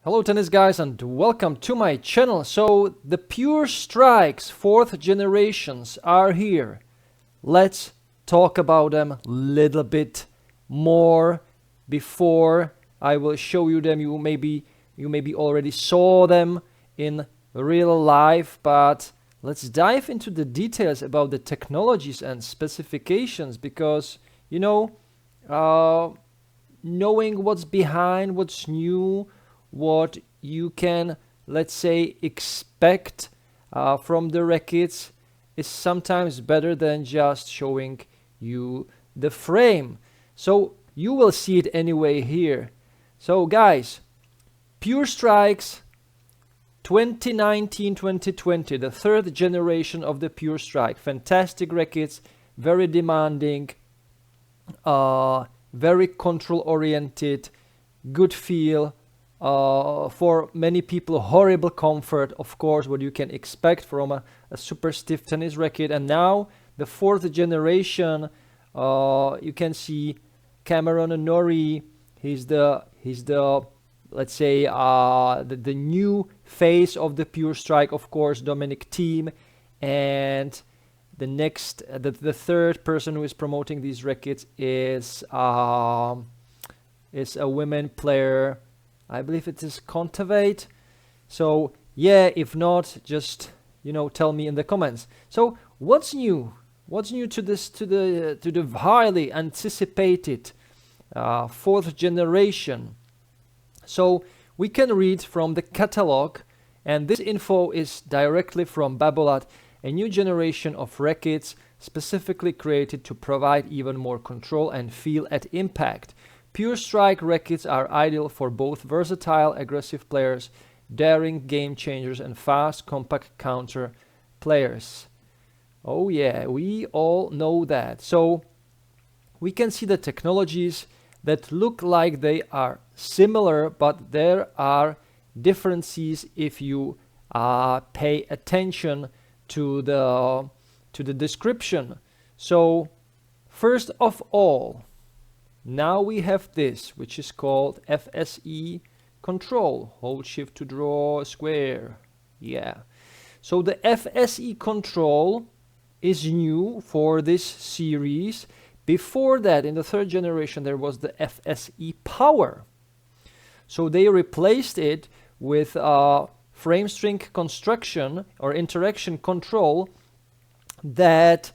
Hello tennis guys and welcome to my channel. So the Pure Strikes 4th generations are here. Let's talk about them a little bit more before I will show you them. You maybe already saw them in real life, but let's dive into the details about the technologies and specifications because knowing what's behind, what's new, what you can, let's say, expect from the rackets is sometimes better than just showing you the frame. So you will see it anyway here. So guys, Pure Strikes 2019-2020, the 3rd generation of the Pure Strike. Fantastic rackets, very demanding, very control oriented, good feel, for many people horrible comfort, of course, what you can expect from a super stiff tennis racket. And now the 4th generation, you can see Cameron Norrie. He's the let's say the new face of the Pure Strike, of course, Dominic Thiem. And the next, the third person who is promoting these rackets is a women player. I believe it is Contavate. So yeah, if not, just tell me in the comments. So what's new? What's new to this, to the highly anticipated 4th generation? So we can read from the catalog, and this info is directly from Babolat, a new generation of rackets specifically created to provide even more control and feel at impact. Pure Strike rackets are ideal for both versatile, aggressive players, daring game changers, and fast, compact counter players. Oh yeah, we all know that. So we can see the technologies that look like they are similar, but there are differences if you pay attention to the description. So first of all, now we have this, which is called FSE control. Hold shift to draw a square. Yeah. So the FSE control is new for this series. Before that, in the 3rd generation, there was the FSE power. So they replaced it with frame string construction or interaction control that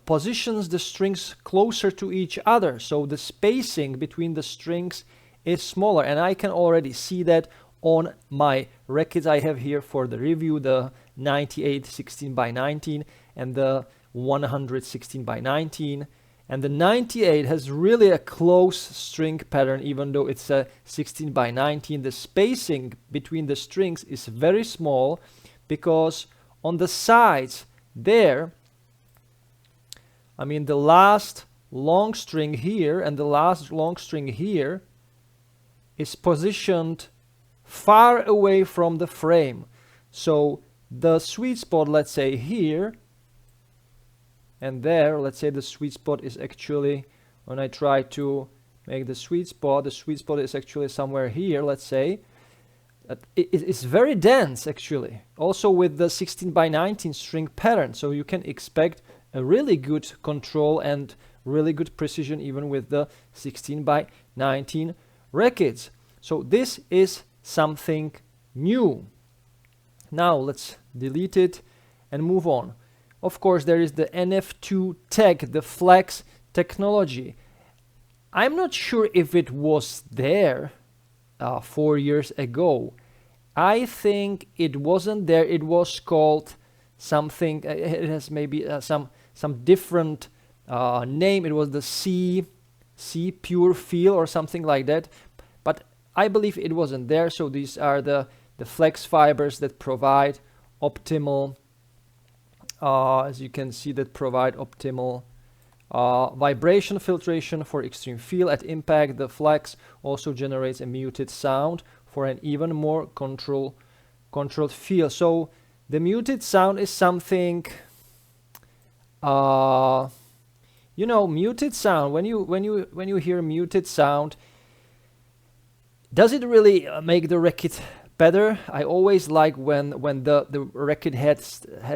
positions the strings closer to each other, so the spacing between the strings is smaller. And I can already see that on my rackets I have here for the review, the 98 16x19 and the 100 16x19. And the 98 has really a close string pattern, even though it's a 16x19. The spacing between the strings is very small because on the sides there, I mean, the last long string here and the last long string here is positioned far away from the frame. So the sweet spot, let's say here and there, let's say the sweet spot is actually, when I try to make the sweet spot is actually somewhere here, let's say. It's very dense actually, also with the 16x19 string pattern, so you can expect a really good control and really good precision even with the 16x19 rackets. So this is something new. Now let's delete it and move on. Of course, there is the NF2 tech, the flex technology. I'm not sure if it was there 4 years ago. I think it wasn't there. It was called something, it has maybe some different name. It was the C Pure Feel or something like that, but I believe it wasn't there. So these are the flex fibers that provide optimal, as you can see, that provide optimal vibration filtration for extreme feel at impact. The flex also generates a muted sound for an even more controlled feel. So the muted sound is something, muted sound. When you hear muted sound, Does it really make the racket better? I always like when the racket had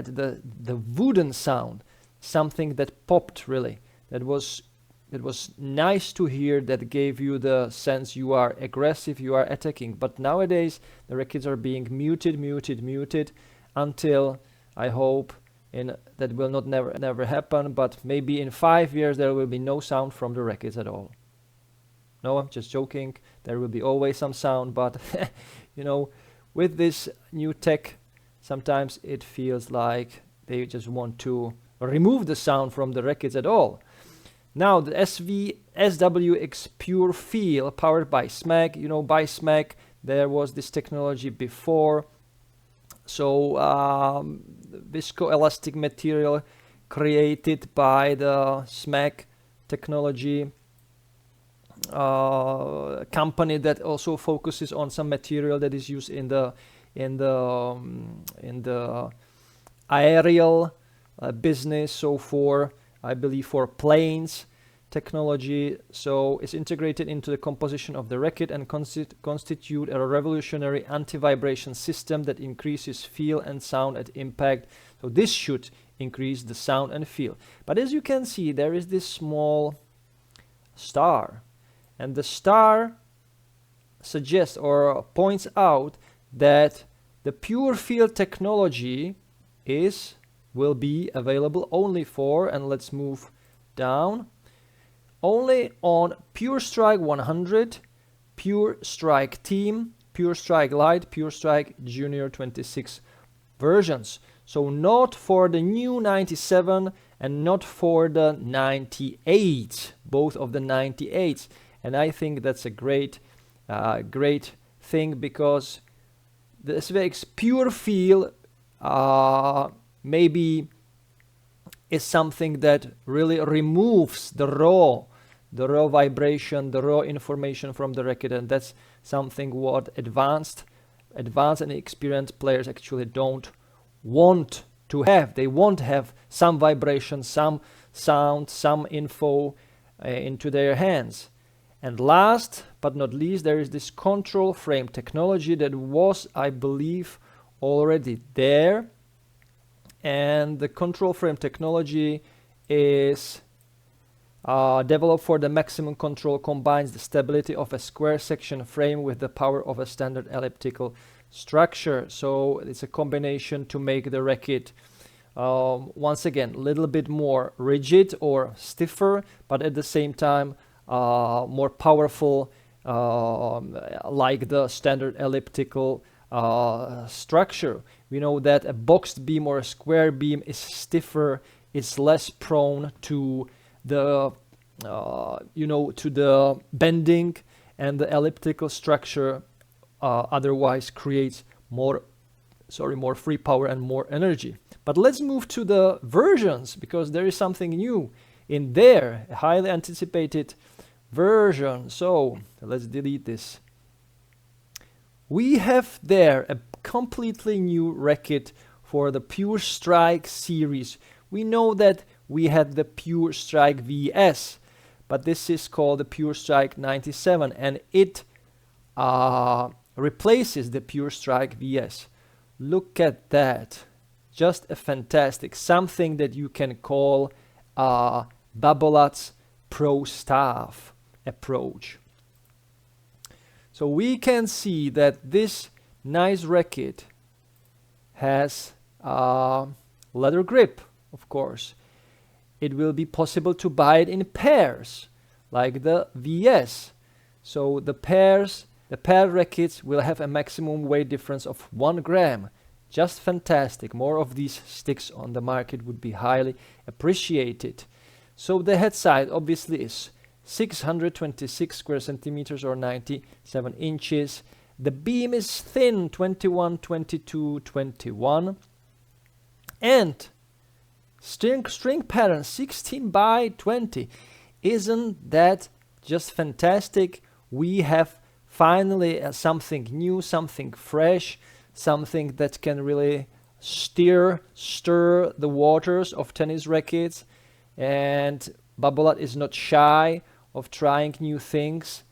the wooden sound, something that popped really. That was nice to hear. That gave you the sense you are aggressive, you are attacking. But nowadays the rackets are being muted until, I hope, that will not never happen. But maybe in 5 years there will be no sound from the rackets at all. No, I'm just joking. There will be always some sound, but you know, with this new tech, sometimes it feels like they just want to remove the sound from the rackets at all. Now the SWX Pure Feel, powered by SMAG. You know, by SMAG there was this technology before. So viscoelastic material created by the SMAG technology company that also focuses on some material that is used in the aerial business. So for, I believe, for planes technology. So it's integrated into the composition of the racket and constitute a revolutionary anti-vibration system that increases feel and sound at impact. So this should increase the sound and feel. But as you can see, there is this small star. And the star suggests or points out that the Pure Feel technology will be available only for, and let's move down, only on Pure Strike 100, Pure Strike Team, Pure Strike Lite, Pure Strike Junior 26 versions. So not for the new 97 and not for the 98, both of the 98s. And I think that's a great thing, because the SWX Pure Feel maybe is something that really removes the raw vibration, the raw information from the racket, and that's something what advanced and experienced players actually don't want to have. They want to have some vibration, some sound, some info into their hands. And last but not least, there is this control frame technology that was, I believe, already there. And the control frame technology is developed for the maximum control, combines the stability of a square section frame with the power of a standard elliptical structure. So it's a combination to make the racket once again a little bit more rigid or stiffer, but at the same time more powerful, like the standard elliptical structure. We know that a boxed beam or a square beam is stiffer, it's less prone to the to the bending, and the elliptical structure otherwise creates more free power and more energy. But let's move to the versions, because there is something new in there, a highly anticipated version. So let's delete this. We have there a completely new racket for the Pure Strike series. We know that we had the Pure Strike VS, but this is called the Pure Strike 97, and it replaces the Pure Strike VS. Look at that. Just a fantastic, something that you can call Babolat's pro staff approach. So we can see that this nice racket has leather grip, of course. It will be possible to buy it in pairs, like the VS. So the pair rackets will have a maximum weight difference of 1 gram. Just fantastic. More of these sticks on the market would be highly appreciated. So the head size obviously is 626 square centimeters or 97 inches. The beam is thin, 21, 22, 21. And string pattern 16 by 20. Isn't that just fantastic? We have finally something new, something fresh, something that can really stir the waters of tennis rackets. And Babolat is not shy of trying new things.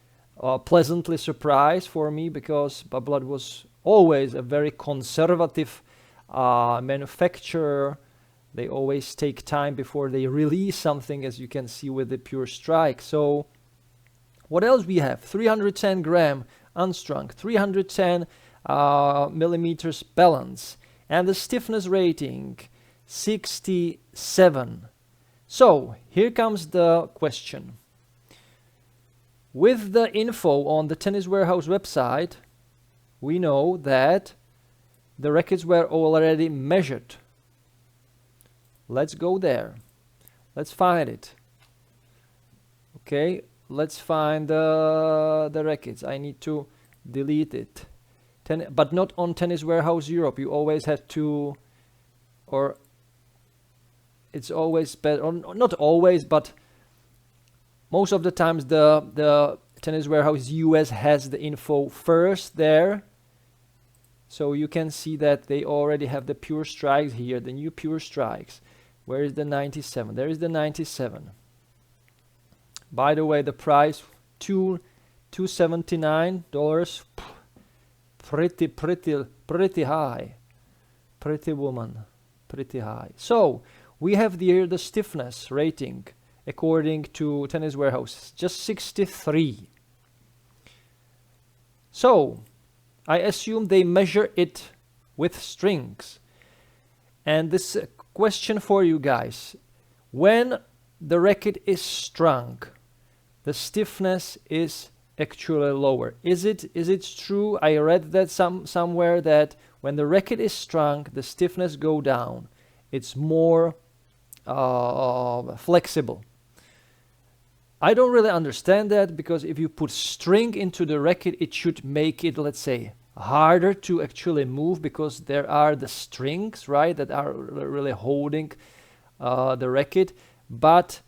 pleasantly surprised for me, because Babolat was always a very conservative manufacturer. They always take time before they release something, as you can see with the Pure Strike. So what else we have? 310 gram unstrung, 310 millimeters balance, and the stiffness rating 67. So here comes the question. With the info on the Tennis Warehouse website, we know that the rackets were already measured. Let's go there. Let's find it. Okay, let's find the rackets. I need to delete it. But not on Tennis Warehouse Europe. You always have to, or it's always better, or not always, but most of the times the Tennis Warehouse US has the info first there. So you can see that they already have the Pure Strikes here, the new Pure Strikes. Where is the 97? There is the 97. By the way, the price $279. Pretty high. Pretty woman. Pretty high. So we have here the stiffness rating according to Tennis Warehouse, just 63. So I assume they measure it with strings. And this question for you guys: when the racket is strung, the stiffness is actually lower. Is it true? I read that somewhere that when the racket is strung, the stiffness go down. It's more flexible. I don't really understand that, because if you put string into the racket, it should make it, let's say, harder to actually move, because there are the strings, right, that are really holding the racket. But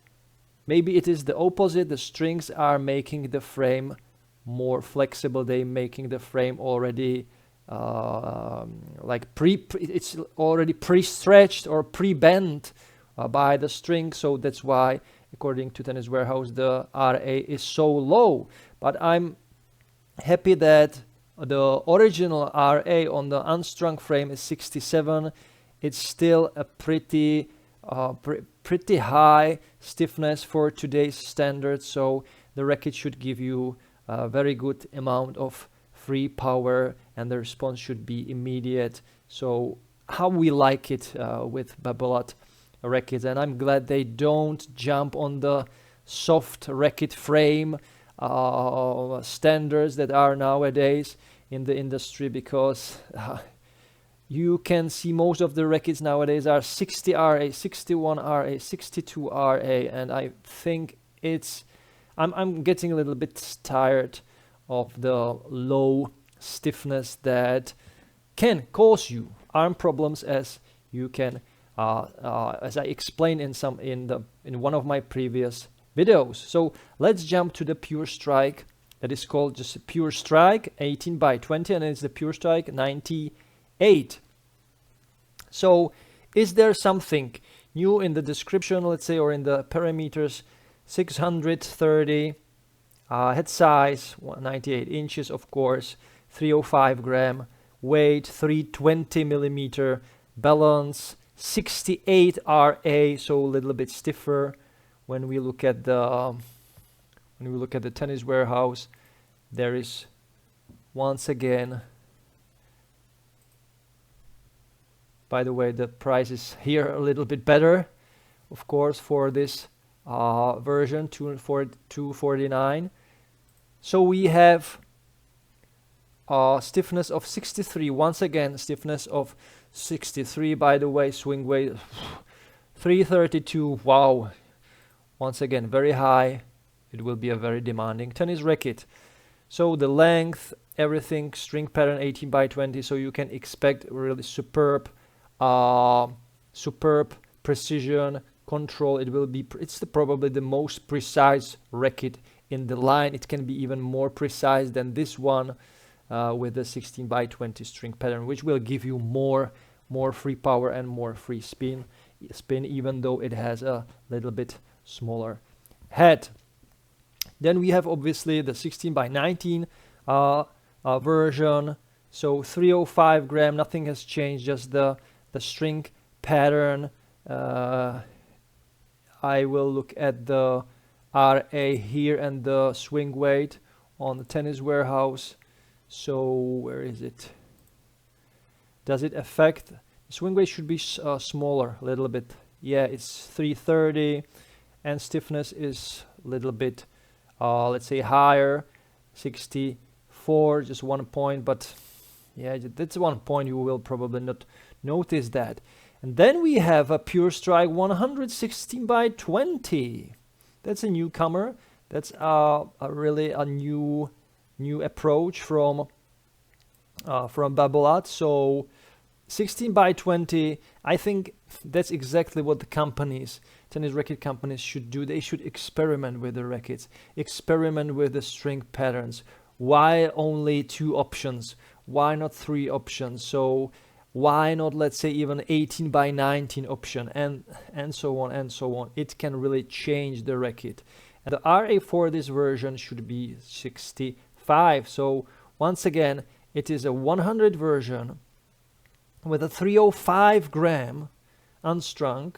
maybe it is the opposite. The strings are making the frame more flexible. They making the frame already like it's already pre-stretched or pre-bent by the string. So that's why, according to Tennis Warehouse, the RA is so low. But I'm happy that the original RA on the unstrung frame is 67. It's still a pretty high stiffness for today's standards. So the racket should give you a very good amount of free power, and the response should be immediate. So how we like it with Babolat rackets, and I'm glad they don't jump on the soft racket frame standards that are nowadays in the industry, because you can see most of the rackets nowadays are 60 RA, 61 RA, 62 RA, and I think I'm getting a little bit tired of the low stiffness that can cause you arm problems, as you can as I explained in one of my previous videos. So let's jump to the Pure Strike, that is called just Pure Strike 18x20, and it's the Pure Strike 98. So is there something new in the description, let's say, or in the parameters? 630 head size, 98 inches, of course, 305 gram, weight 320 millimeter, balance 68 RA, so a little bit stiffer. When we look at the Tennis Warehouse, there is once again, by the way, the price is here a little bit better, of course, for this version, $249. So we have stiffness of 63. Once again, stiffness of 63. By the way, swing weight 332. Wow. Once again, very high. It will be a very demanding tennis racket. So the length, everything, string pattern 18x20. So you can expect really superb precision control. It will be, it's probably the most precise racket in the line. It can be even more precise than this one with the 16x20 string pattern, which will give you more free power and more free spin, even though it has a little bit smaller head. Then we have obviously the 16 by 19 version. So 305 gram, nothing has changed, just the string pattern. I will look at the RA here and the swing weight on the Tennis Warehouse. So where is it? Does it affect? The swing weight should be smaller a little bit. Yeah, it's 330, and stiffness is a little bit, let's say, higher, 64, just 1 point. But yeah, that's 1 point. You will probably not notice that. And then we have a Pure Strike 116 by 20. That's a newcomer. That's really a new approach from Babolat. So 16 by 20, I think that's exactly what the companies, tennis racket companies, should do. They should experiment with the rackets, experiment with the string patterns. Why only 2 options? Why not 3 options? So why not, let's say, even 18 by 19 option, and so on and so on. It can really change the racket. And the RA for this version should be 65. So once again, it is a 100 version with a 305 gram unstrung,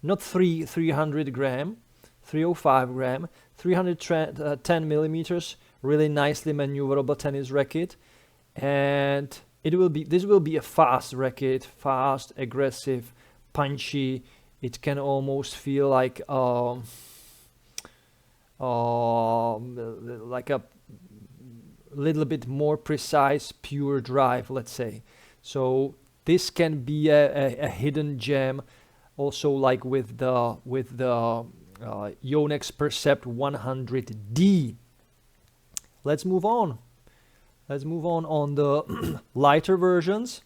not 300 gram, 305 gram, 310 millimeters, really nicely maneuverable tennis racket. And this will be a fast racket, fast, aggressive, punchy. It can almost feel like a little bit more precise pure drive, let's say. So this can be a hidden gem, also, like with the Yonex Percept 100D. Let's move on. Let's move on the lighter versions.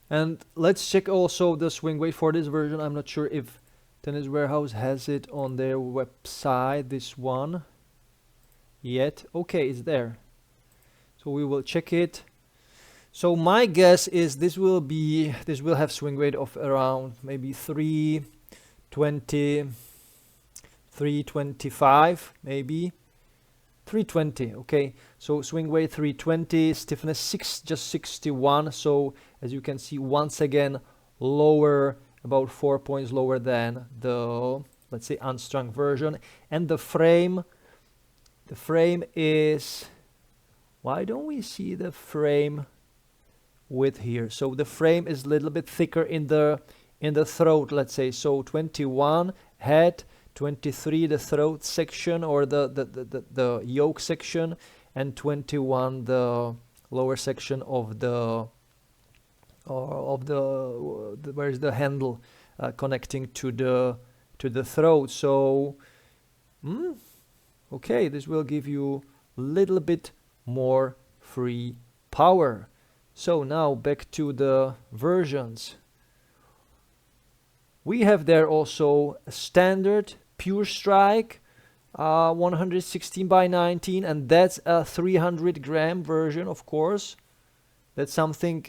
And let's check also the swing weight for this version. I'm not sure if Tennis Warehouse has it on their website, this one, yet. Okay, it's there. So we will check it. So my guess is this will have swing weight of around maybe 320, 325, maybe 320. Okay, so swing weight 320, stiffness just 61. So as you can see, once again, lower, about 4 points lower than the, let's say, unstrung version. And the frame is, why don't we see the frame width here? So the frame is a little bit thicker in the throat, let's say. So 21 head, 23 the throat section, or the yoke section, and 21 the lower section of the where's the handle connecting to the throat. So okay, this will give you a little bit more free power. So now back to the versions. We have there also a standard Pure Strike 116 by 19, and that's a 300 gram version, of course. That's something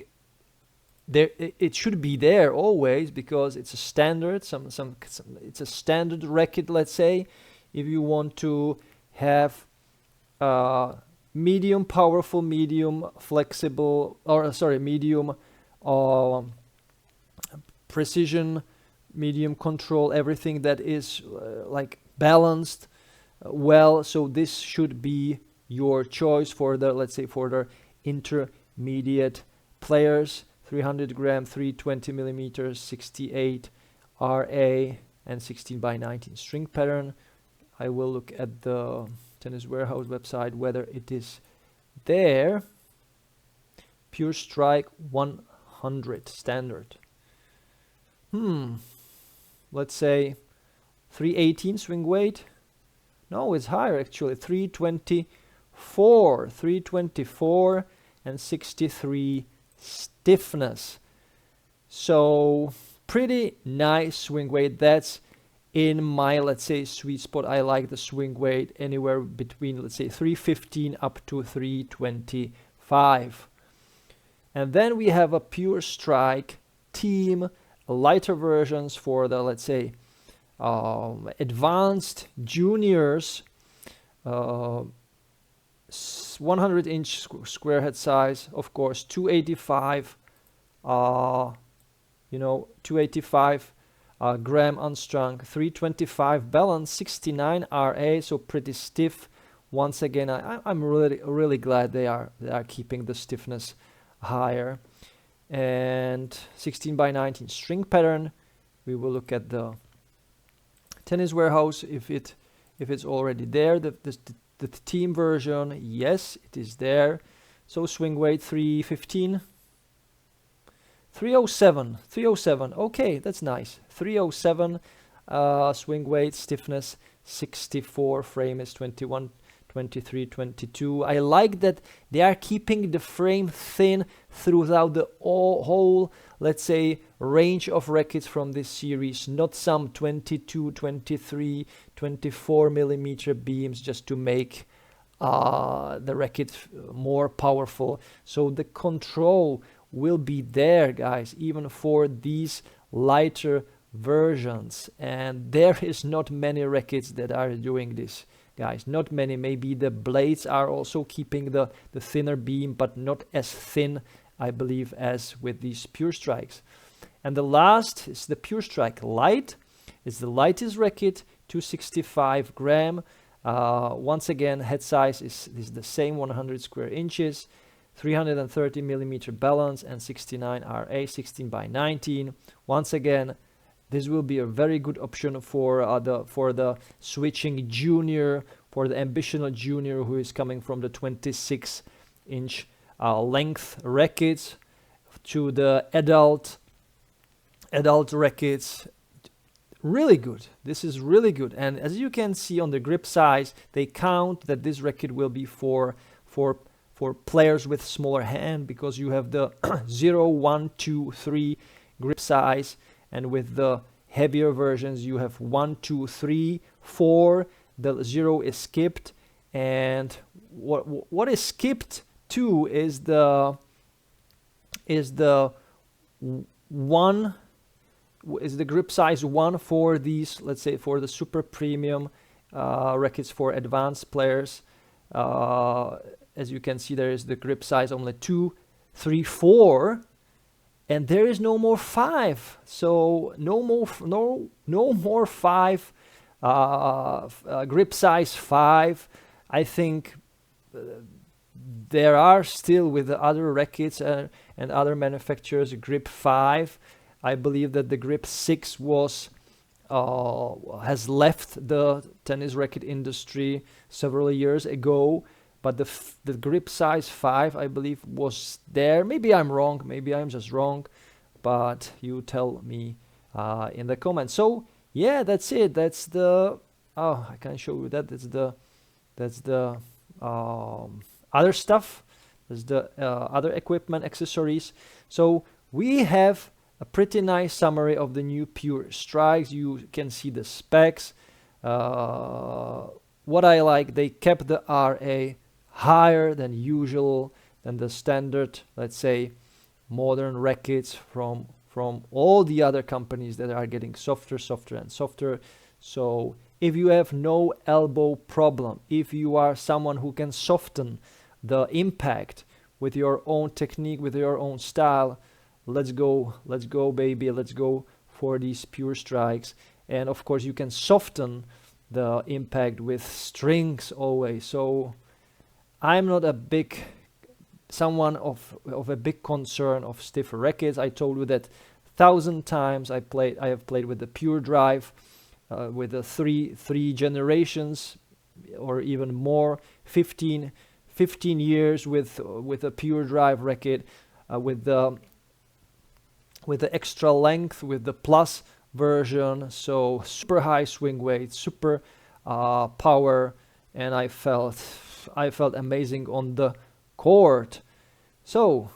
there, it should be there always, because it's a standard, it's a standard racket, let's say. If you want to have medium powerful, medium flexible, or sorry, medium precision, medium control, everything that is like balanced well. So this should be your choice for the, let's say, for the intermediate players. 300 gram, 320 millimeters, 68 RA, and 16 by 19 string pattern. I will look at the Tennis Warehouse website whether it is there. Pure Strike 100 standard. Let's say 318 swing weight. No, it's higher actually. 324, and 63 stiffness. So pretty nice swing weight. That's in my, let's say, sweet spot. I like the swing weight anywhere between, let's say, 315 up to 325. And then we have a Pure Strike Team, lighter versions for the, let's say, advanced juniors, 100-inch square head size, of course, 285, 285 gram unstrung, 325 balance, 69 RA, so pretty stiff. Once again, I'm really glad they are keeping the stiffness higher. And 16 by 19 string pattern. We will look at the Tennis Warehouse if it's already there. The team version, yes, it is there. So swing weight 315. 307. Okay, that's nice. 307 swing weight, stiffness 64, frame is 21, 23, 22. I like that they are keeping the frame thin throughout the whole, let's say, range of rackets from this series, not some 22, 23, 24 millimeter beams just to make the racket more powerful. So the control will be there, guys, even for these lighter versions, and there is not many rackets that are doing this, guys, not many. Maybe the blades are also keeping the thinner beam, but not as thin, I believe, as with these Pure Strikes. And the last is the Pure Strike Light. It's the lightest racket, 265 gram. Once again, head size is the same, 100 square inches, 330 millimeter balance, and 69 RA, 16 by 19. Once again, this will be a very good option for the switching junior, for the ambitional junior who is coming from the 26-inch length rackets to the adult rackets. Really good. This is really good. And as you can see on the grip size, they count that this racket will be for players with smaller hand, because you have the 0, 1, 2, 3 grip size, and with the heavier versions you have 1, 2, 3, 4. The 0 is skipped, and what is skipped too is the 1 is the grip size 1 for these, let's say, for the super premium rackets for advanced players. As you can see, there is the grip size only 2, 3, 4, and there is no more 5. So no more 5 grip size 5. I think there are still, with the other rackets and other manufacturers, grip 5. I believe that the grip 6 has left the tennis racket industry several years ago, but the grip size 5, I believe, was there. Maybe I'm wrong, maybe I'm just wrong, but you tell me in the comments. So yeah, that's it. That's the I can't show you that. That's the other stuff. There's the other equipment, accessories. So we have a pretty nice summary of the new Pure Strikes. You can see the specs. What I like, they kept the RA higher than usual, than the standard, let's say, modern rackets from all the other companies that are getting softer and softer. So if you have no elbow problem, if you are someone who can soften the impact with your own technique, with your own style, let's go baby, let's go for these Pure Strikes. And of course you can soften the impact with strings always. So I'm not a big someone of a big concern of stiffer rackets. I told you that 1,000 times. I have played with the Pure Drive, with the three generations or even more, 15 years with a Pure Drive racket, with the extra length, with the plus version. So super high swing weight, super power, and I felt amazing on the court. So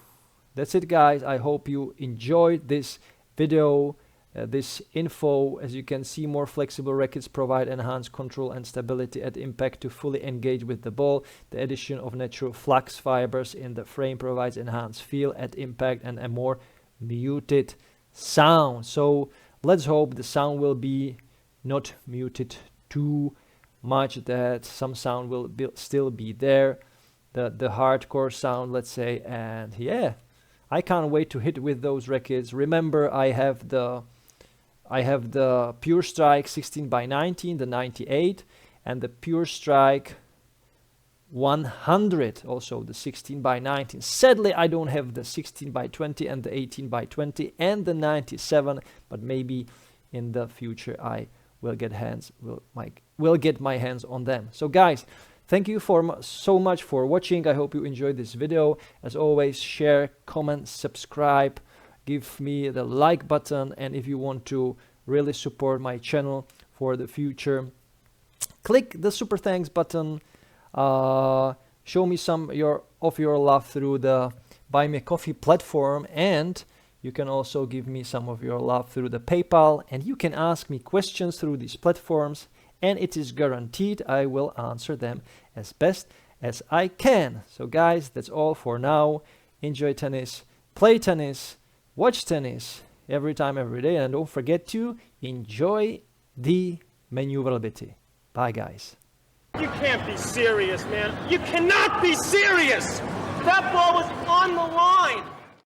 that's it, guys. I hope you enjoyed this video, this info. As you can see, more flexible rackets provide enhanced control and stability at impact to fully engage with the ball. The addition of natural flux fibers in the frame provides enhanced feel at impact and a more muted sound. So let's hope the sound will be not mute it too much that some sound will still be there, the hardcore sound, let's say. And yeah, I can't wait to hit with those rackets. Remember, I have the Pure Strike 16x19, the 98, and the Pure Strike 100, also the 16x19. Sadly, I don't have the 16x20 and the 18x20 and the 97, but maybe in the future I will get my hands on them. So guys, thank you so much for watching. I hope you enjoyed this video. As always, share, comment, subscribe, give me the like button, and if you want to really support my channel for the future, click the super thanks button. Show me some of your love through the Buy Me a Coffee platform, and you can also give me some of your love through the PayPal, and you can ask me questions through these platforms, and it is guaranteed I will answer them as best as I can. So guys, that's all for now. Enjoy tennis, play tennis, watch tennis every time, every day, and don't forget to enjoy the manooovrlbity. Bye guys. You can't be serious, man. You cannot be serious! That ball was on the line!